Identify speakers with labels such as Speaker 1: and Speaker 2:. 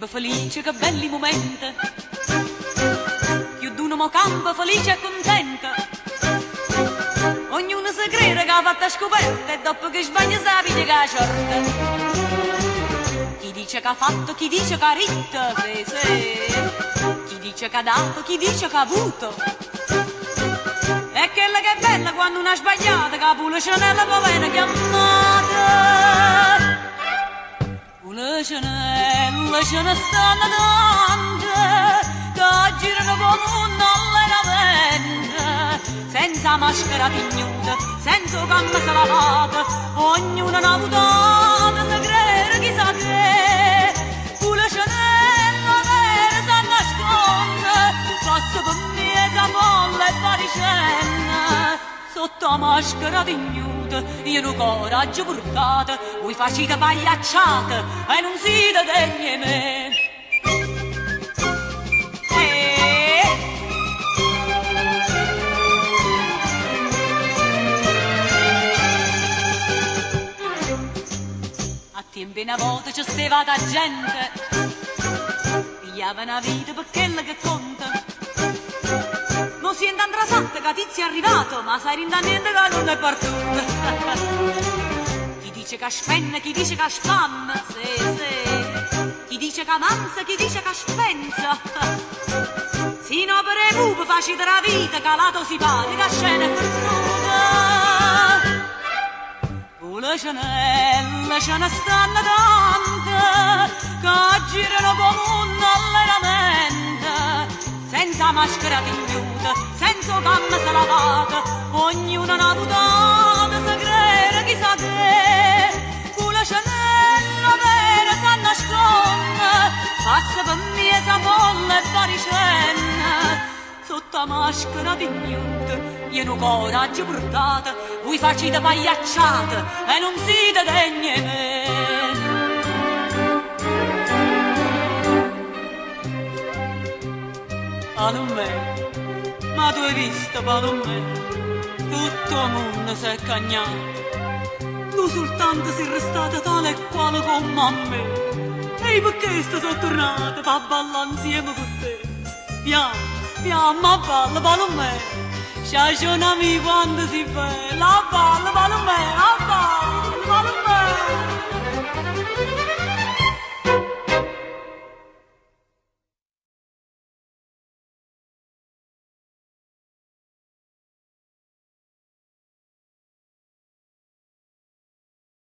Speaker 1: felice, che belli momenti. Più d'uno mo campa felice e contenta. Ognuno si crede che ha fatto scoperta e dopo che sbaglia sa piglia che ha sorte. Chi dice che ha fatto, chi dice che ha ritto, sì, sì. Chi dice che ha dato, chi dice che ha avuto. E quella che è bella quando una sbagliata, che pure Chanel può bene chiamata. Pure Chanel ce ne stanno tante, che girano come un allenamento, senza maschera pignuta, senza gambe salavate, ognuno ha avuto se crede chissà che. Pure Chanel vera sa nasconde, passa per mezza molla e paricenna, sotto maschera pignuta, io non coraggio portata, voi facite pagliacciate e non siete degni di me. Tempi una volta c'è stata gente, pigliava una vita per quella che conta. Non si è intantrasato che tizio è arrivato, ma sai niente che non è partito. Chi dice che spende, chi dice che spamma, sì, sì. Chi dice che avanza, chi dice che spensa. Si no per i pupi facile la vita, calato si pare che scena è perduta. Le Chanel ce ne stanno tante, che girano come un allenamento, senza maschera pignuta, senza gambe salavate, ognuno ha avuto se crede chissà che. Con la Chanel vera sa nasconde, passa per mezza molla e paricenna, sotto maschera pignuta, io non coraggio portata, voi facite pagliacciate e non siete degni di me. Palomè, ma tu hai visto Palomè? Tutto il mondo si è cagnato, tu soltanto sei restata tale e quale come a me. E perché sono tornata per ballare insieme con te? Piano, piano, ma balla Palomè. C'è un amico quando si bella, balla, balla, balla,